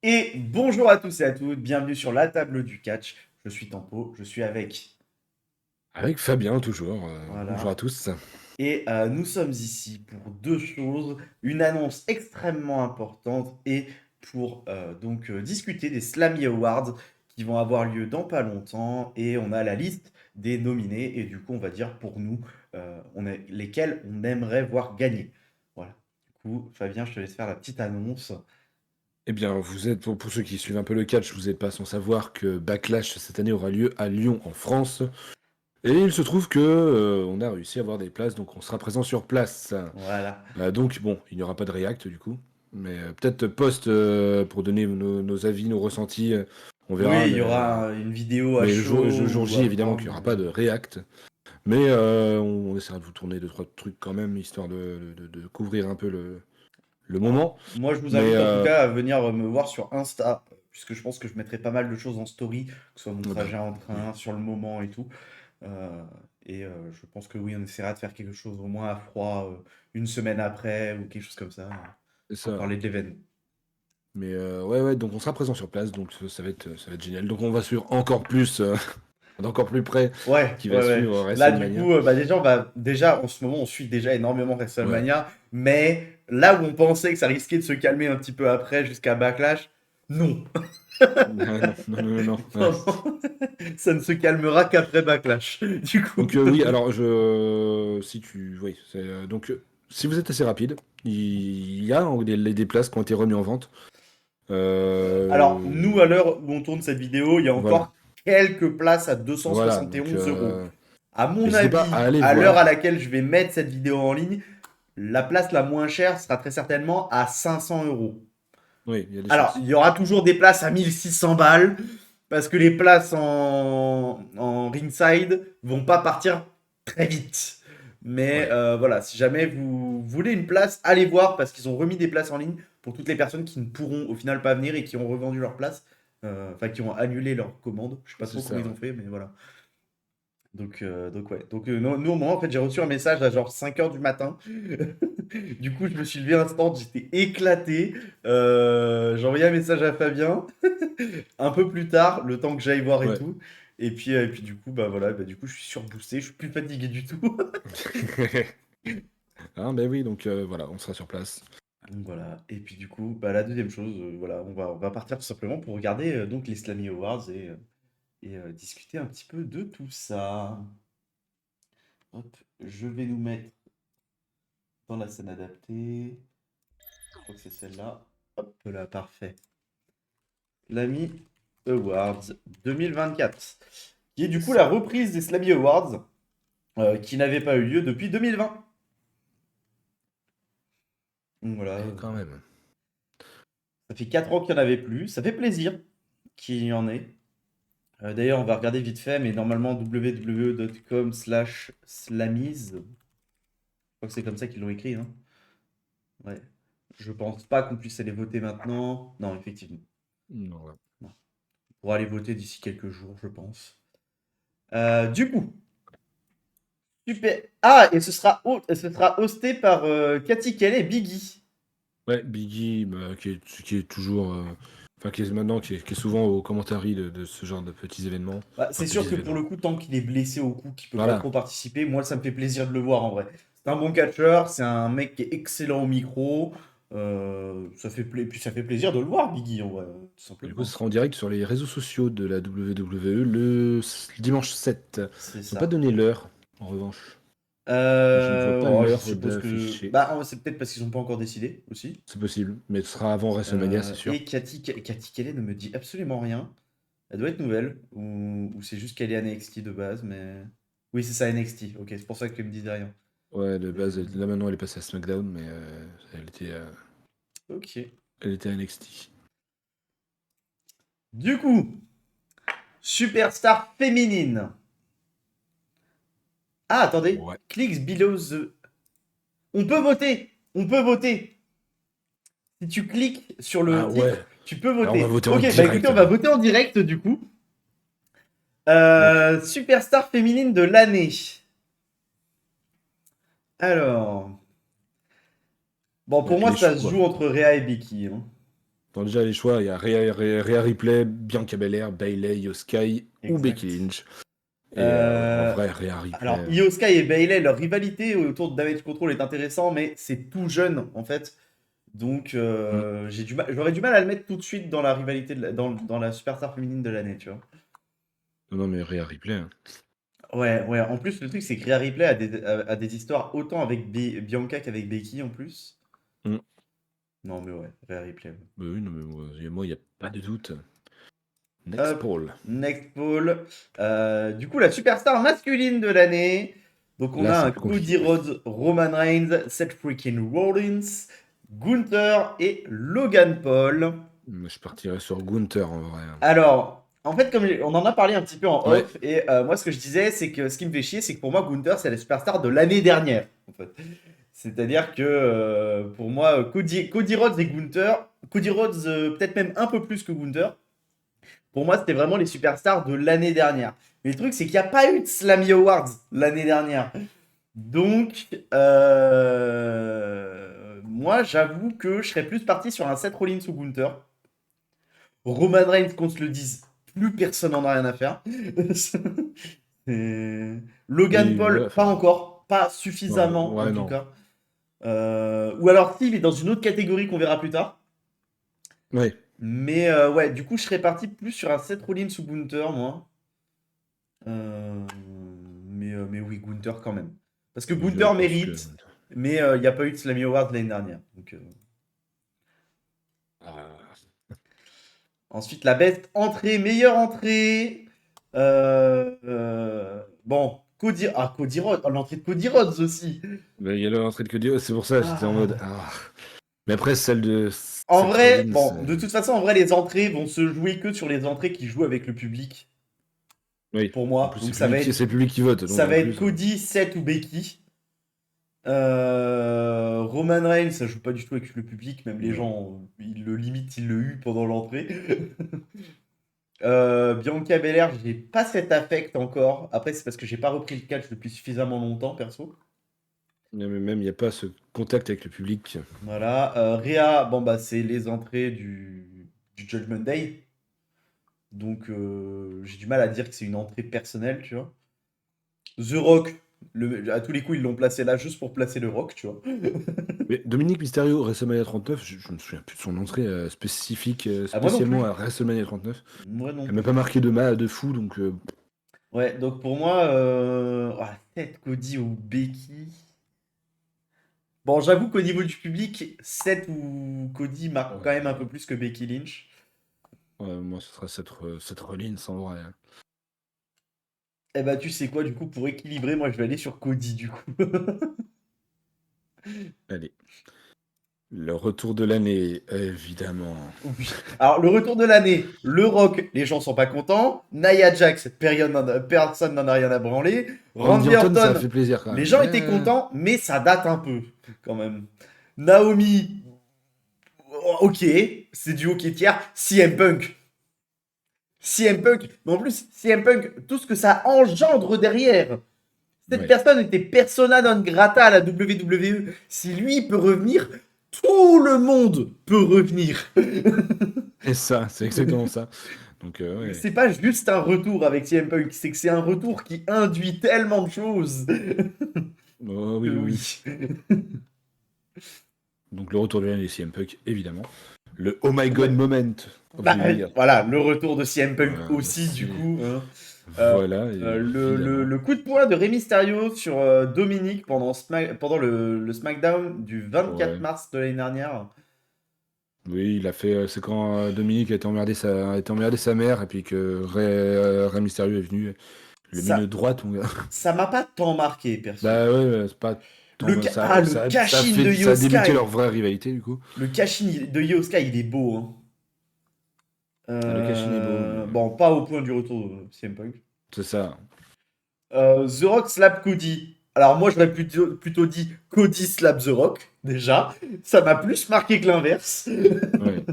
Et bonjour à tous et à toutes, bienvenue sur la table du catch. Je suis Tempo, je suis avec. Avec Fabien, toujours. Bonjour à Voilà. tous. Et nous sommes ici pour deux choses, une annonce extrêmement importante et pour discuter des Slammy Awards qui vont avoir lieu dans pas longtemps. Et on a la liste des nominés et du coup on va dire pour nous lesquels on aimerait voir gagner. Voilà. Du coup, Fabien, je te laisse faire la petite annonce. Eh bien, vous êtes, pour ceux qui suivent un peu le catch, vous n'êtes pas sans savoir que Backlash cette année aura lieu à Lyon, en France. Et il se trouve que on a réussi à avoir des places, donc on sera présent sur place. Voilà. Donc bon, il n'y aura pas de react du coup, mais peut-être post pour donner nos avis, nos ressentis. On Oui, verra, il y aura une vidéo à mais le chaud jour ou J, à évidemment froid. qu'il n'y aura pas de react. Mais on essaiera de vous tourner deux, trois trucs quand même, histoire de couvrir un peu le Voilà. moment. Moi, je vous Mais invite en tout cas à venir me voir sur Insta, puisque je pense que je mettrai pas mal de choses en story, que ce soit mon ah bah, trajet en oui. train, sur le moment et tout. Euh, je pense que oui, on essaiera de faire quelque chose au moins à froid, une semaine après ou quelque chose comme ça, C'est pour ça. parler de l'événement. Mais ouais, ouais, donc on sera présent sur place, donc ça va être génial. Donc on va suivre encore plus, d'encore plus près, Ouais, qui va ouais, ouais. suivre Là, du WrestleMania. coup, déjà, en ce moment, on suit déjà énormément Ouais. WrestleMania, mais là où on pensait que ça risquait de se calmer un petit peu après, jusqu'à Backlash, non. Ah, non, non, non, non, non. Ouais. Non, non. Ça ne se calmera qu'après Backlash. Du coup. Donc oui, alors si tu, oui, donc si vous êtes assez rapide, il y a des places qui ont été remises en vente. Alors, nous, Euh, à l'heure où on tourne cette vidéo, il y a voilà, encore quelques places à voilà. 271 Donc euros. À mon n'hésitez pas à avis, aller à l'heure à voir. laquelle je vais mettre cette vidéo en ligne, la place la moins chère sera très certainement à 500 euros. Oui, il y a des Alors, chances. il y aura toujours des places à 1600 balles, parce que les places en ringside vont pas partir très vite. Mais Ouais, voilà, si jamais vous voulez une place, allez voir, parce qu'ils ont remis des places en ligne pour toutes les personnes qui ne pourront au final pas venir et qui ont revendu leur place, enfin qui ont annulé leur commande. Je sais pas c'est trop comment ça. ils ont Ouais. fait, mais voilà. Donc ouais. Nous, au moment, en fait, j'ai reçu un message à genre 5 heures du matin. Du coup, je me suis levé instant, j'étais éclaté. J'ai envoyé un message à Fabien un peu plus tard, le temps que j'aille voir et Ouais. tout. Et puis du coup, bah voilà, bah, du coup, je suis surboosté, je suis plus fatigué du tout. Ah, ben oui, donc voilà, on sera sur place. Donc voilà. Et puis du coup, bah, la deuxième chose, voilà, on va partir tout simplement pour regarder donc les Slammy Awards et discuter un petit peu de tout ça. Hop, je vais nous mettre dans la scène adaptée. Je crois que c'est celle-là. Hop là, parfait. Slammy Awards 2024. Qui est du coup Ça, la reprise des Slammy Awards qui n'avaient pas eu lieu depuis 2020. Donc voilà, et quand même. ça fait 4 ans qu'il n'y en avait plus. Ça fait plaisir qu'il y en ait. D'ailleurs, on va regarder vite fait, mais normalement www.com/slammies. Je crois que c'est comme ça qu'ils l'ont écrit, hein. Ouais. Je pense pas qu'on puisse aller voter maintenant. Non, effectivement. Non, ouais. Non. On pourra aller voter d'ici quelques jours, je pense. Du coup, super. Ah, et ce sera hosté par Cathy Kelly et Biggie. Ouais, Biggie, bah, qui est toujours, enfin qui est souvent au commentary de ce genre de petits événements. Bah, Enfin, c'est sûr petits que pour événements. le coup, tant qu'il est blessé au cou, qu'il peut pas Voilà, trop participer, moi ça me fait plaisir de le voir en vrai. C'est un bon catcheur, c'est un mec qui est excellent au micro. Puis ça fait plaisir de le voir, Biggie, en vrai, tout du coup, ce simplement. sera en direct sur les réseaux sociaux de la WWE dimanche 7. C'est Ils n'ont pas ça. donné l'heure, en revanche. Je ne vois pas Je l'heure suppose que. d'afficher. Bah, c'est peut-être parce qu'ils ont pas encore décidé aussi. C'est possible, mais ce sera avant WrestleMania, c'est sûr. Et Cathy Kelly ne me dit absolument rien. Elle doit être nouvelle, ou c'est juste qu'elle est NXT de base, mais. Oui, c'est ça, NXT. Ok, c'est pour ça qu'elle me disait rien. Ouais, de Et, base, là maintenant elle est passée à SmackDown, mais ok. elle était à NXT. Du coup. Superstar féminine. Ah, attendez. Ouais. Clicks below the. On peut voter. On peut voter. Si tu cliques sur Ah le ouais. titre, tu peux Alors on va voter. voter en Ok, bah écoutez, direct on va alors. voter en direct du coup. Donc, Superstar féminine de l'année. Alors. Bon, donc pour moi, les ça se choix. joue entre Rhea et Becky, hein. Bon, déjà, les choix, il y a Rhea Ripley, Bianca Belair, Bayley, Io Sky ou Becky Exact. Lynch. Et en Euh, vrai, Rhea alors, Ripley. Io Sky et Bayley, leur rivalité autour de Damage Control est intéressant, mais c'est tout jeune en fait. Donc, Hmm. j'aurais du mal à le mettre tout de suite dans la rivalité, dans la superstar féminine de l'année, tu vois. Non, mais Rhea Ripley, hein. Ouais, ouais. En plus, le truc, c'est que Rhea Ripley a des histoires autant avec Bianca qu'avec Becky en plus. Hmm. Non, mais ouais, Rhea Ripley. Ouais. Bah oui, non, mais moi, il n'y a pas de doute. Next Hop, Paul. next poll. Du coup, la superstar masculine de l'année. Donc, on Là, a c'est un plus Cody compliqué. Rhodes, Roman Reigns, Seth freaking Rollins, Gunther et Logan Paul. Moi, je partirais sur Gunther en vrai, hein. Alors, en fait, comme on en a parlé un petit peu en Ouais, off, et moi, ce que je disais, c'est que ce qui me fait chier, c'est que pour moi, Gunther, c'est la superstar de l'année dernière, en fait. C'est-à-dire que pour moi, Cody Rhodes et Gunther, Cody Rhodes peut-être même un peu plus que Gunther, pour moi, c'était vraiment les superstars de l'année dernière. Mais le truc, c'est qu'il n'y a pas eu de Slammy Awards l'année dernière. Donc, moi, j'avoue que je serais plus parti sur un Seth Rollins ou Gunther. Roman Reigns, qu'on se le dise, plus personne n'en a rien à faire. Logan oui, ouais, Paul, pas enfin, encore, pas ouais, suffisamment en ouais, tout non. cas. Ou alors s'il est dans une autre catégorie qu'on verra plus tard. Ouais, Mais ouais, du coup, je serais parti plus sur un Seth Rollins ou Gunther, moi. Euh, mais oui, Gunther quand même. Parce que je Gunther pense que. mérite, mais il n'y a pas eu de Slammy Award l'année dernière. Donc, Ah, ensuite, la best entrée, meilleure entrée. Bon, Cody Rhodes, oh, l'entrée de Cody Rhodes aussi. mais il y a l'entrée de Cody, c'est pour ça, j'étais en mode. Ah. Ah. Mais après, celle de En Seth vrai, Rollins, bon, de toute façon, en vrai, les entrées vont se jouer que sur les entrées qui jouent avec le public, oui. pour En moi. plus, Donc ça va être, c'est le public qui vote, donc ça en va être plus. Cody, Seth ou Becky. Roman Reigns, ça joue pas du tout avec le public, même les Non. gens, ils le limitent, ils le huent pendant l'entrée. Bianca Belair, j'ai pas cet affect encore. Après, c'est parce que j'ai pas repris le catch depuis suffisamment longtemps, perso. Mais même, il n'y a pas ce contact avec le public. Voilà. Rhea, bon bah c'est les entrées du Judgment Day. Donc j'ai du mal à dire que c'est une entrée personnelle, tu vois. The Rock, à tous les coups, ils l'ont placé là juste pour placer le Rock, tu vois. Mais Dominique Mysterio, WrestleMania 39, je me souviens plus de son entrée spécifique, Ah, moi non spécialement plus. à WrestleMania 39. Moi non Elle m'a plus. pas marqué de fou, donc Ouais, donc pour moi, Seth, Cody ou Becky. Bon, j'avoue qu'au niveau du public, Seth ou Cody marquent quand même un peu ouais, plus que Becky Lynch. moi ce sera cette Rollins en vrai, hein. Eh bah, tu sais quoi, du coup, pour équilibrer, moi je vais aller sur Cody, du coup. Allez, le retour de l'année, évidemment. Oui. Alors, le retour de l'année, le Rock, les gens sont pas contents. Nia Jax, personne n'en a rien à branler. Randy Randy Orton, ça a Orton, fait plaisir quand les même. gens étaient Mais contents, mais ça date un peu, quand même. Naomi, ok, c'est du hockey tiers. CM Punk. CM Punk, mais en plus, CM Punk, tout ce que ça engendre derrière. Cette ouais, personne était persona non grata à la WWE. Si lui peut revenir, tout le monde peut revenir. et ça, c'est exactement ça. Donc ouais. C'est pas juste un retour avec CM Punk, c'est que c'est un retour qui induit tellement de choses. Oh, Que oui, oui, oui. oui. Donc le retour de l'année des CM Punk, évidemment. Le Oh My God moment of the Bah, year. voilà, le retour de CM Punk Voilà, aussi, du coup. Hein. voilà, évidemment. Le coup de poing de Rey Mysterio sur Dominique pendant le SmackDown du 24 Ouais. mars de l'année dernière. Oui, il a fait. C'est quand Dominique a été emmerdé sa mère et puis que Rey Mysterio est venu. Il lui a mis une Ça, droite, mon gars. ça m'a pas tant marqué, perso. Bah ouais, c'est pas tant. Le cash-in de Ça Io a débuté leur Sky. vraie rivalité, du coup. Le cash-in de Io Sky, il est beau. Hein. Ah, le Cashin est beau, mais. Bon, pas au point du retour de CM Punk. C'est ça. The Rock slap Cody. Alors moi, j'aurais plutôt dit Cody slap The Rock, déjà. Ça m'a plus marqué que l'inverse. Ouais.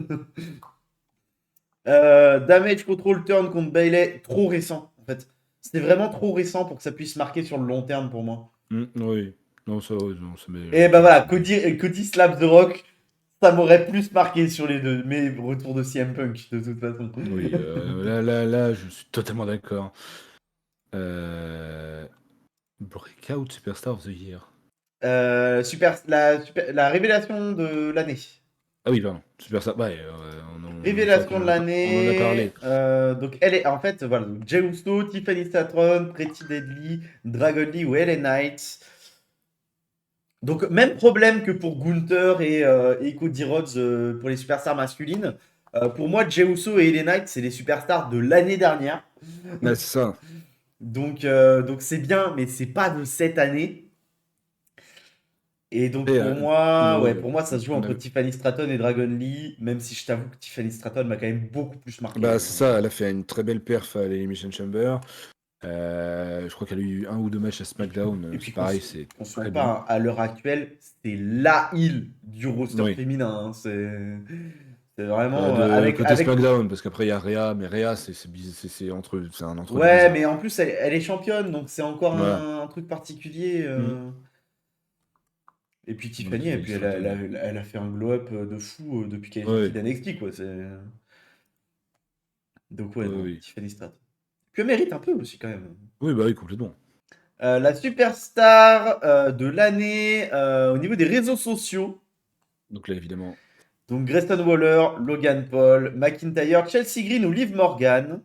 Damage Control Turn contre Bayley, trop récent, en fait. C'était vraiment trop récent pour que ça puisse marquer sur le long terme pour moi. Oui. Non, ça, ouais, non, ça met. Et bah Non, voilà, ça met. Cody slap The Rock, Ça m'aurait plus marqué sur les deux, mais retour de CM Punk, de toute façon. Oui, là, je suis totalement d'accord. Breakout Superstar of the Year. La révélation de l'année. Ah oui, pardon. Superstar. Ouais, je crois Révélation de on en a l'année. parlé. Donc, elle est en fait, voilà. Donc, Jey Uso, Tiffany Stratton, Pretty Deadly, Dragon Lee ou LA Knight. Donc, même problème que pour Gunther et Cody Rhodes pour les superstars masculines. Pour moi, Jey Uso et LA Knight, c'est les superstars de l'année dernière. Ouais, c'est ça. Donc c'est bien, mais c'est pas de cette année. Et donc Et pour moi, ça se joue on entre a- Tiffany Stratton et Dragon Lee, même si je t'avoue que Tiffany Stratton m'a quand même beaucoup plus marqué. Bah, c'est ça, elle a fait une très belle perf à l'Elimination Chamber. Je crois qu'elle a eu un ou deux matchs à SmackDown. Et puis C'est pareil, c'est qu'on se très trompe bon. pas, hein, à l'heure actuelle, c'est la île du roster Oui. féminin, hein. C'est vraiment De côté avec. SmackDown, parce qu'après il y a Rhea, mais Rhea c'est un entre deux Ouais, bizarre. mais en plus, elle est championne, donc c'est encore Voilà. un truc particulier. Mm. Et puis Donc Tiffany, et Tiffany puis Stratton. elle a fait un glow-up de fou depuis qu'elle est sortie Oui, d'NXT, quoi. Donc ouais, oui, non, oui. Tiffany Stratton. Que mérite un peu aussi, quand même. Oui, bah oui, complètement. La superstar de l'année au niveau des réseaux sociaux. Donc là, évidemment. Donc Grayson Waller, Logan Paul, McIntyre, Chelsea Green ou Liv Morgan.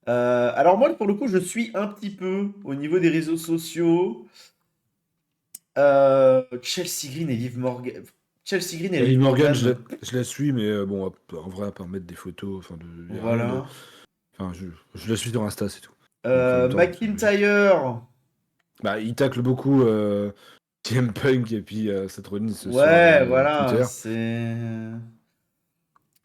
Alors moi, pour le coup, je suis un petit peu au niveau des réseaux sociaux. Chelsea Green et Liv Morgan. Chelsea Green et Liv Liv Morgan, Morgan. je la suis, mais bon, en vrai, à part mettre des photos, enfin, y a rien de. Voilà. Enfin, je la suis sur Insta, c'est tout. Donc en même temps, c'est logique. McIntyre. Bah, il tacle beaucoup CM Punk et puis Seth Rollins sur Ouais, voilà. Twitter.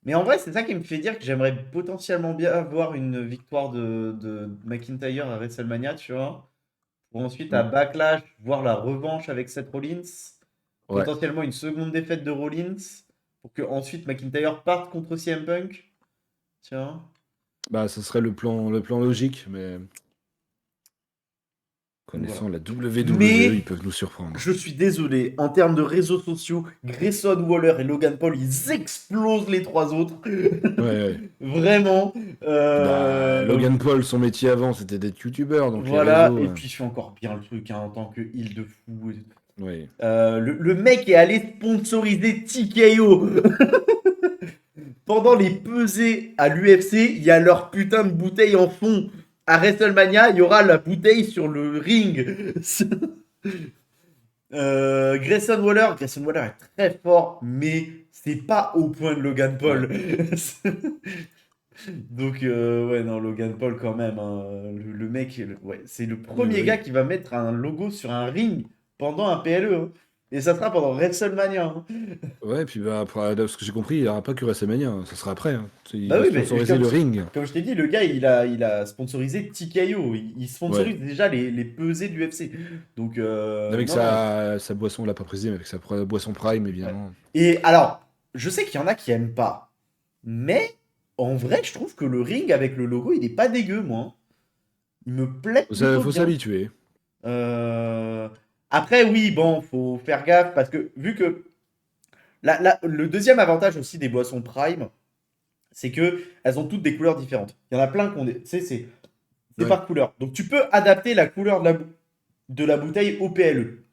Mais en vrai, c'est ça qui me fait dire que j'aimerais potentiellement bien avoir une victoire de McIntyre à WrestleMania, tu vois. Pour ensuite, à Mm. Backlash, voir la revanche avec Seth Rollins. Ouais. Potentiellement une seconde défaite de Rollins. Pour que ensuite McIntyre parte contre CM Punk. Tu vois. Bah, ce serait le plan logique, mais Donc voilà. connaissant la WWE, Mais ils peuvent nous surprendre. je suis désolé, en termes de réseaux sociaux, Grayson Waller et Logan Paul, ils explosent les trois autres. Ouais, ouais. Vraiment. Puis bah, Euh, Logan Paul, son métier avant, c'était d'être youtubeur, donc les Voilà, réseaux. et puis je fais encore bien le truc hein, en tant que heal de fou. Ouais. Le mec est allé sponsoriser TKO. Pendant les pesées à l'UFC, il y a leur putain de bouteille en fond. À WrestleMania, il y aura la bouteille sur le ring. Grayson Waller est très fort, mais c'est pas au point de Logan Ouais. Paul. Donc, ouais, non, Logan Paul quand même, hein, le mec, ouais, c'est le Oui, bah premier gars oui. qui va mettre un logo sur un ring pendant un PLE, hein. Et ça sera pendant WrestleMania, hein. Ouais, puis bah, après, de ce que j'ai compris, il n'y aura pas que WrestleMania, hein, ça sera après. Hein. Il Bah va oui, mais sponsoriser le ring. comme je t'ai dit, le gars, il a sponsorisé TKO. Il Ouais. sponsorise déjà les pesées de l'UFC. Donc, Avec non, non. sa boisson, on l'a pas précisé, mais avec sa boisson Prime, Ouais. évidemment. Et alors, je sais qu'il y en a qui aiment pas. Mais, en vrai, je trouve que le ring avec le logo, il est pas dégueu, moi. Il me plaît plutôt Faut bien. s'habituer. Euh, Après, oui, bon, faut faire gaffe parce que vu que le deuxième avantage aussi des boissons Prime, c'est que elles ont toutes des couleurs différentes. Il y en a plein qu'on est, tu sais, c'est Ouais. par couleur. Donc tu peux adapter la couleur de la bouteille au PLE.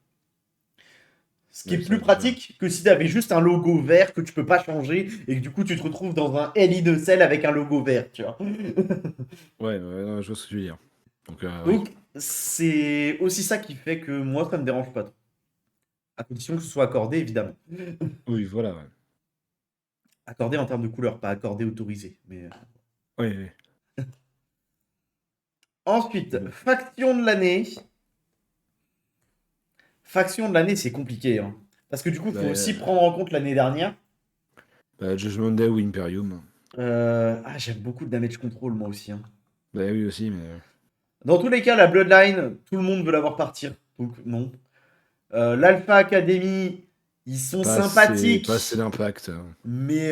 Ce qui est Ouais, plus ça, déjà. pratique que si tu avais juste un logo vert que tu peux pas changer et que du coup tu te retrouves dans un LI de sel avec un logo vert, tu vois. Ouais, non, je vois ce que tu veux dire. Donc, oui. Donc c'est aussi ça qui fait que moi ça me dérange pas trop. À condition que ce soit accordé évidemment. Oui, voilà, ouais. Accordé en termes de couleur, pas accordé autorisé. Mais Oui, oui. ensuite, Bon. faction de l'année. Faction de l'année, c'est compliqué, hein. Parce que du coup, il faut aussi Bah, prendre en compte l'année dernière. Judgment Day ou Imperium. J'aime beaucoup le Damage Control, moi aussi, hein. Bah oui, aussi, mais. Dans tous les cas, la Bloodline, tout le monde veut la voir partir. Donc, non. L'Alpha Academy, ils sont Pas assez sympathiques. d'impact. Mais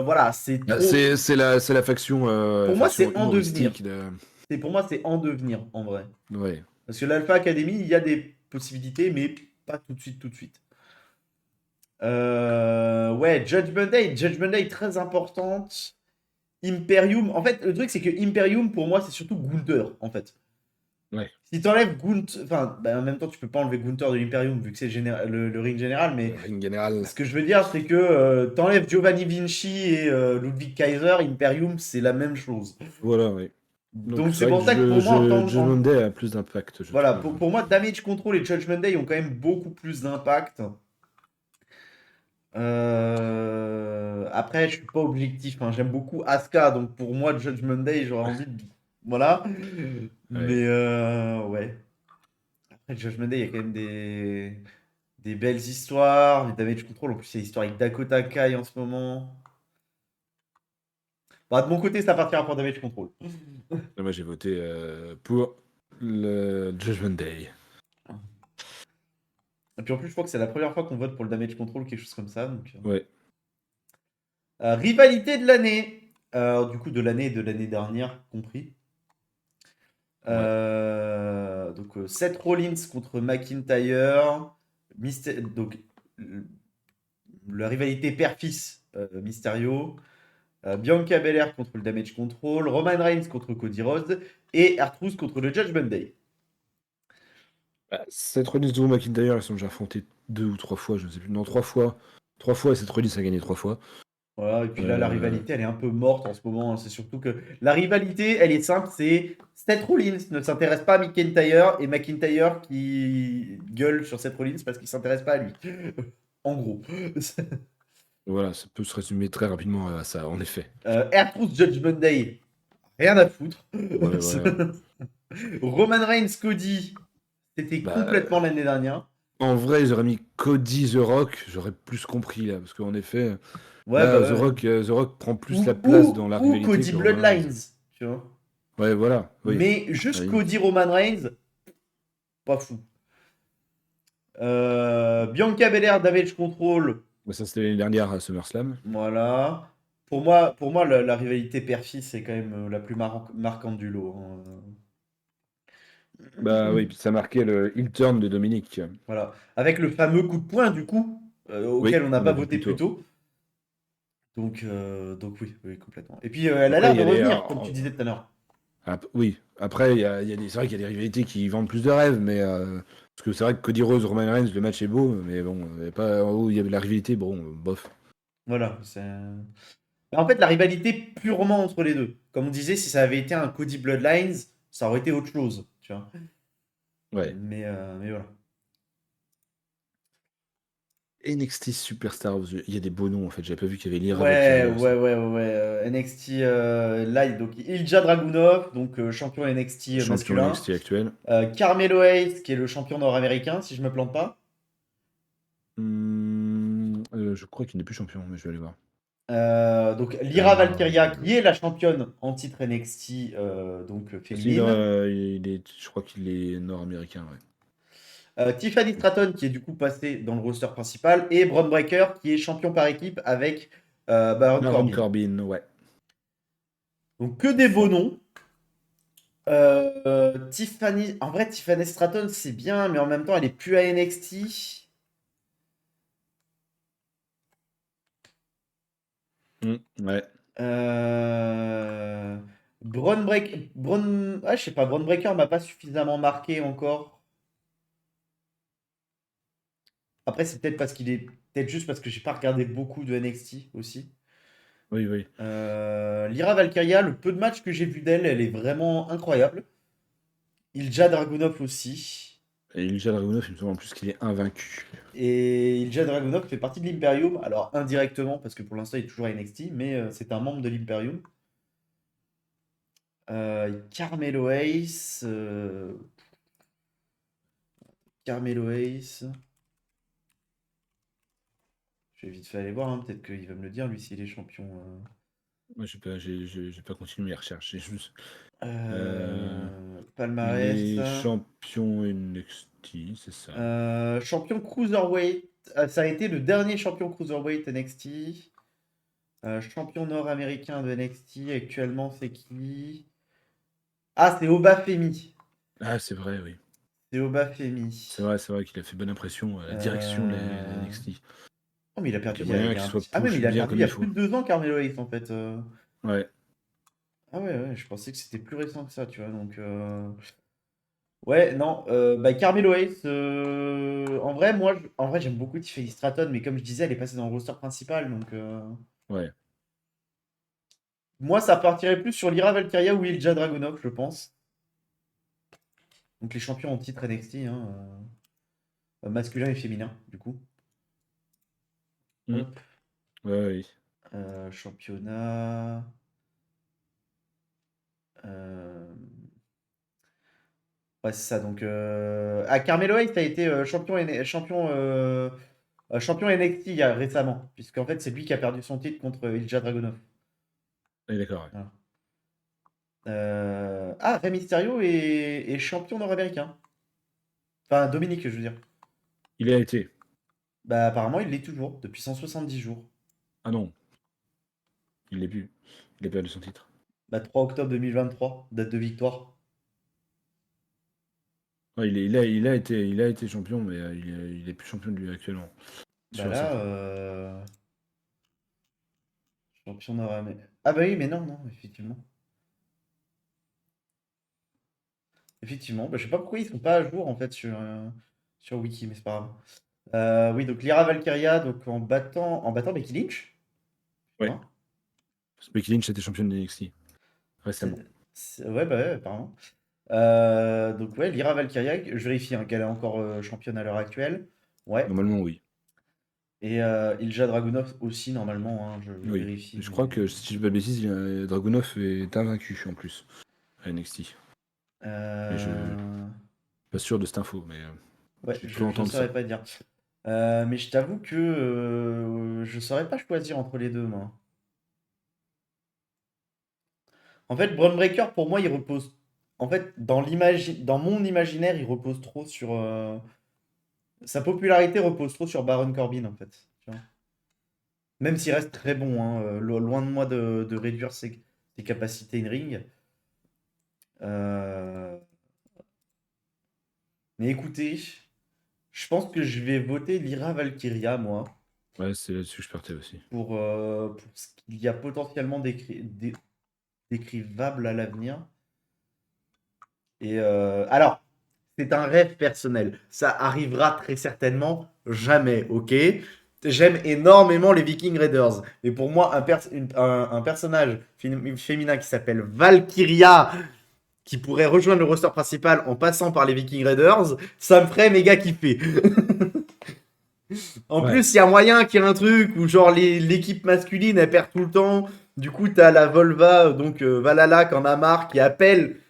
voilà, c'est Bah, trop. c'est la Pour moi, faction c'est en devenir. humoristique de. Pour moi, c'est en devenir, en vrai. Ouais. Parce que l'Alpha Academy, il y a des possibilités, mais pas tout de suite, tout de suite. Ouais, Judgment Day très importante. Imperium, en fait, le truc c'est que Imperium pour moi c'est surtout Gunther en fait. Ouais, Si t'enlèves Gunther, enfin, bah, en même temps tu peux pas enlever Gunther de l'Imperium vu que c'est le ring général, mais le ring général. ce que je veux dire c'est que t'enlèves Giovanni Vinci et Ludwig Kaiser, Imperium c'est la même chose. Voilà, oui. Donc Donc c'est c'est vrai que pour ça que pour moi Judgment Day a plus d'impact, je voilà, trouve. pour moi Damage Control et Judgment Day ont quand même beaucoup plus d'impact. Après, je suis pas objectif, hein. J'aime beaucoup Asuka, donc pour moi, Judgment Day, j'aurais envie de. Voilà. Ouais. Mais ouais. Après, Judgment Day, il y a quand même des belles histoires, des Damage Control. En plus, il y a l'histoire avec Dakota Kai en ce moment. Bah, de mon côté, ça partira pour Damage Control. Et moi j'ai voté pour le Judgment Day. Et puis en plus, je crois que c'est la première fois qu'on vote pour le Damage Control ou quelque chose comme ça. Donc, Ouais, rivalité de l'année. Du coup, de l'année et de l'année dernière compris. ouais. Donc Seth Rollins contre McIntyre. Donc la rivalité père-fils Mysterio. Bianca Belair contre le Damage Control. Roman Reigns contre Cody Rhodes. Et R-Truth contre le Judgment Day. Bah, Seth Rollins, Drew McIntyre, ils sont déjà affrontés 2 ou 3 fois, je ne sais plus. Non, 3 fois. 3 fois et Seth Rollins a gagné 3 fois. Voilà, et puis là, la Euh, rivalité, elle est un peu morte en ce moment, hein. C'est surtout que la rivalité, elle est simple, c'est Seth Rollins ne s'intéresse pas à McIntyre et McIntyre qui gueule sur Seth Rollins parce qu'il s'intéresse pas à lui. En gros. voilà, ça peut se résumer très rapidement à ça, en effet. R-Truth Judgment Day, rien à foutre. Ouais, voilà. Roman Reigns, Cody, c'était Bah, complètement l'année dernière. en vrai, ils auraient mis Cody The Rock, j'aurais plus compris là, parce qu'en effet, Ouais, bah là, ouais. The Rock prend plus la Ou, place dans ou, la ou rivalité Cody que Roman Reigns. Bloodlines, tu vois. Ouais, voilà, oui, Mais à la juste limite. Cody Roman Reigns, pas fou. Bianca Belair, Damage Control, Mais ça, c'était l'année dernière à SummerSlam. voilà. Pour moi la rivalité père-fils c'est quand même la plus marquante du lot, hein. Bah oui, puis ça marquait le heel turn de Dominique. Voilà. Avec le fameux coup de poing, du coup, auquel Oui, on n'a on pas a vu voté plus plus tôt. tôt. Donc oui, oui, complètement. Et puis elle a Après, l'air il de y a les. revenir, comme tu disais tout à l'heure. Oui, après, c'est vrai qu'il y a des rivalités qui vendent plus de rêves, mais. Parce que c'est vrai que Cody Rose, Roman Reigns, le match est beau, mais bon, il y a pas. Oh, il y avait la rivalité, bon, bof. Voilà. En fait, la rivalité purement entre les deux. Comme on disait, si ça avait été un Cody Bloodlines, ça aurait été autre chose, tu vois. Ouais. Mais voilà. NXT Superstars, il y a des beaux noms en fait, j'avais pas vu qu'il y avait Lyra Ouais, Valkyria ouais, aussi. ouais, ouais, ouais. NXT Live, donc Ilja Dragunov, donc champion NXT Champion masculin. NXT actuel. Carmelo Hayes, qui est le champion nord-américain, si je me plante pas. Je crois qu'il n'est plus champion, mais je vais aller voir. Donc Lyra Valkyria, Euh, qui est la championne en titre NXT, donc Si, féminine. je crois qu'il est nord-américain, ouais. Tiffany Stratton, qui est du coup passée dans le roster principal. Et Bron Breakker, qui est champion par équipe avec Baron Baron Corbin. Corbin, ouais. Donc que des beaux Fort. noms. Tiffany, en vrai, Tiffany Stratton, c'est bien, mais en même temps, elle est plus à NXT. Ouais. Euh... je sais pas, Braun Breaker m'a pas suffisamment marqué encore. Après, c'est peut-être parce qu'il est. Peut-être juste parce que j'ai pas regardé beaucoup de NXT aussi. Oui, oui. Lyra Valkyria, le peu de matchs que j'ai vu d'elle, elle est vraiment incroyable. Ilja Dragunov aussi. Et Ilja Dragunov, il me semble en plus qu'il est invaincu. Et Ilja Dragunov fait partie de l'Imperium. Alors, indirectement, parce que pour l'instant, il est toujours à NXT, mais c'est un membre de l'Imperium. Carmelo Hayes. Carmelo Hayes. Je vais vite fait aller voir, hein, peut-être qu'il va me le dire, lui, s'il est champion. Moi, j'ai pas continué mes recherches. Il Palmarès. est champion NXT, c'est ça. Champion Cruiserweight. Ça a été le dernier champion Cruiserweight NXT. Champion nord-américain de NXT. Actuellement, c'est qui? Ah, c'est Oba Femi. Ah, c'est vrai, oui. C'est Oba Femi. C'est vrai qu'il a fait bonne impression à la direction de la Euh, NXT. Oh, mais il a Donc perdu il y a il moyen y qu'il a un soit petit... Ah ouais, mais push il a bien perdu il comme y il a plus faut. de 2 ans, Carmelo Hayes, en fait. Ouais. Ah ouais, ouais, je pensais que c'était plus récent que ça, tu vois. Donc, ouais, non. Bah, Carmelo Hayes, en vrai, j'aime beaucoup Tiffany Stratton, mais comme je disais, elle est passée dans le roster principal. Donc, Ouais. moi, ça partirait plus sur Lyra Valkyria ou Ilja Dragunov, je pense. Donc, les champions en titre NXT, hein, masculin et féminin, du coup. Mm. Hop, Ouais, oui. championnat. euh, Ouais, c'est ça. Donc, Carmelo Hayes a été champion NXT récemment, puisqu'en fait, c'est lui qui a perdu son titre contre Ilja Dragunov. Ah, d'accord, ouais. Voilà. Rey Mysterio est champion nord-américain. Enfin, Dominique, je veux dire. Il a été. Bah, apparemment, il l'est toujours, depuis 170 jours. Ah non, il l'est plus. Il a perdu son titre. Bah, 3 octobre 2023, date de victoire. Ouais, il a été champion, mais il est plus champion de lui actuellement. Bah Sûr et là, certain. champion nord-américain. Ah bah oui, mais non, non, effectivement. Effectivement, bah, je sais pas pourquoi ils sont pas à jour en fait sur Wiki, mais c'est pas grave. Oui, donc Lyra Valkyria, donc en battant Becky Lynch. Ouais. Hein. Becky Lynch était championne de NXT récemment. Ouais, bah ouais, apparemment. Donc ouais, Lyra Valkyria, je vérifie hein, qu'elle est encore championne à l'heure actuelle. Ouais. Normalement, oui. Et Ilja Dragunov aussi, normalement, hein, je Oui. vérifie, Je crois mais... que si je dis pas de bêtises, Dragunov est invaincu en plus à NXT. Mais je suis euh, pas sûr de cette info, mais Ouais, j'ai cru je entendre ça. saurais pas dire. Mais je t'avoue que je saurais pas choisir entre les deux, moi. En fait, Braun Breaker, pour moi, il repose. En fait, dans mon imaginaire, il repose trop sur. Sa popularité repose trop sur Baron Corbin, en fait. Tu vois. Même s'il reste très bon, hein, loin de moi de réduire ses capacités in-ring. Euh, Mais écoutez, je pense que je vais voter Lyra Valkyria, moi, Ouais, c'est là-dessus que je partais aussi. pour ce qu'il y a potentiellement décrivable à l'avenir. Et alors, c'est un rêve personnel. Ça arrivera très certainement jamais, ok? J'aime énormément les Viking Raiders. Et pour moi, un personnage féminin qui s'appelle Valkyria, qui pourrait rejoindre le roster principal en passant par les Viking Raiders, ça me ferait méga kiffer. En Ouais. plus, il y a moyen qu'il y ait un truc où genre l'équipe masculine, elle perd tout le temps. Du coup, t'as la Volva, donc Valhalla, qui en a marre, qui appelle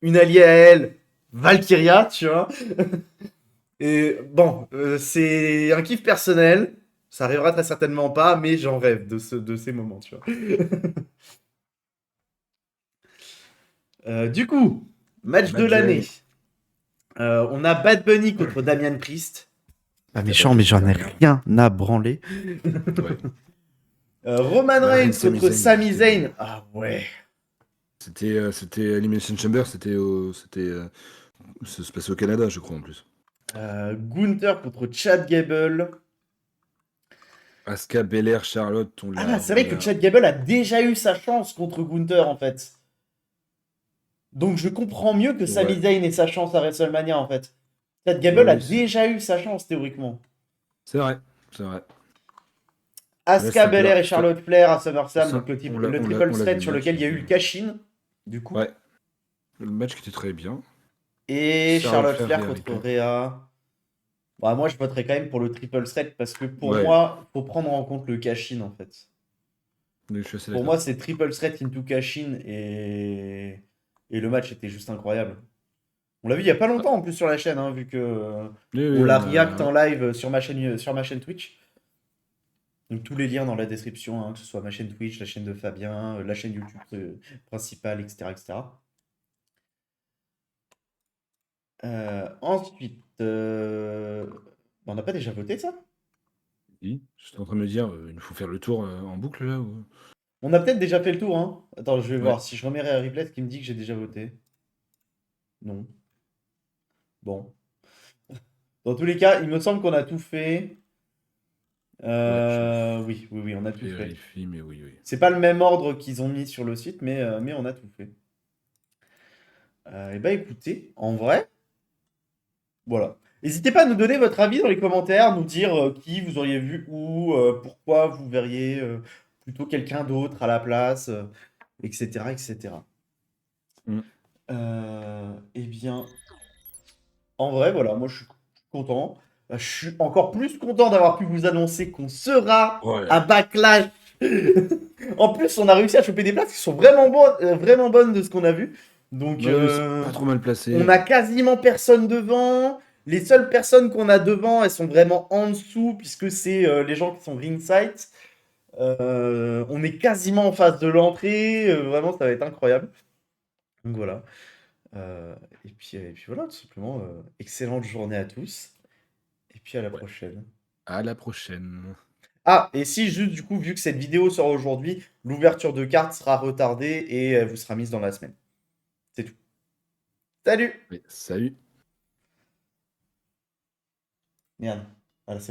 une alliée à elle, Valkyria, tu vois. Et bon, c'est un kiff personnel. Ça arrivera très certainement pas, mais j'en rêve de ces moments, tu vois. Du coup, match de Bad l'année. Bunny. On a Bad Bunny contre Damian Priest. Pas Qui a pas méchant, fait mais son j'en ai dernière. rien à branler. Ouais. Roman Roman Reigns Reigns, Sami contre Zayn, Sami c'était beau. Zayn. Ah ouais. C'était Elimination Chamber, ça se passait au Canada, je crois en plus. Gunther contre Chad Gable. Asuka, Belair, Charlotte, Ah, c'est on vrai que l'a. Chad Gable a déjà eu sa chance contre Gunther, en fait. Donc je comprends mieux que Ouais. Sami Zayn ait sa chance à WrestleMania, en fait. Chad Ouais, Gable a oui, déjà eu sa chance, théoriquement. c'est vrai. C'est vrai. Là, Asuka, c'était un peu Belair et Charlotte Flair à SummerSlam, donc le triple on l'a vu threat le sur match, lequel il y a donc, eu le cash-in, du coup. ouais. Le match qui était très bien. Et Charlotte Charlotte Flair, Flair Rhea contre Ripley. Rhea. Bah, moi, je voterais quand même pour le triple threat parce que pour Ouais, moi, faut prendre en compte le cash-in, en fait. je suis assez Pour moi, d'accord. c'est triple threat into cash-in et le match était juste incroyable. On l'a vu il y a pas Ah, longtemps en plus sur la chaîne, hein, vu que oui, on oui, l'a on react en a. live sur ma chaîne Twitch. Donc tous les liens dans la description, hein, que ce soit ma chaîne Twitch, la chaîne de Fabien, la chaîne YouTube principale, etc. etc. Ensuite, on n'a pas déjà voté ça? Oui, j'étais en train de me dire, il nous faut faire le tour en boucle là ou... On a peut-être déjà fait le tour, hein. Attends, je vais Ouais. voir si je remets à replay ce qui me dit que j'ai déjà voté. Non. Bon. Dans tous les cas, il me semble qu'on a tout fait. Ouais, je Oui, on a tout fait. vérifie, mais oui, oui. C'est pas le même ordre qu'ils ont mis sur le site, mais on a tout fait. Et bah écoutez, en vrai, voilà. N'hésitez pas à nous donner votre avis dans les commentaires, nous dire qui vous auriez vu où, pourquoi vous verriez plutôt quelqu'un d'autre à la place, etc., etc. Mm. Eh bien, en vrai, voilà, moi je suis content. Je suis encore plus content d'avoir pu vous annoncer qu'on sera Ouais. à Backlash. En plus, on a réussi à choper des places qui sont vraiment bonnes de ce qu'on a vu. Donc, Ouais, c'est pas trop mal on placé. a quasiment personne devant. Les seules personnes qu'on a devant, elles sont vraiment en dessous, puisque c'est les gens qui sont ringside. On est quasiment en face de l'entrée. Vraiment, ça va être incroyable. Donc voilà. Et puis voilà, tout simplement, excellente journée à tous. Et puis à la Ouais. prochaine. À la prochaine. Ah, et si juste du coup, vu que cette vidéo sort aujourd'hui, l'ouverture de cartes sera retardée et elle vous sera mise dans la semaine. C'est tout. Salut! Ouais, salut. Merde. Voilà, c'est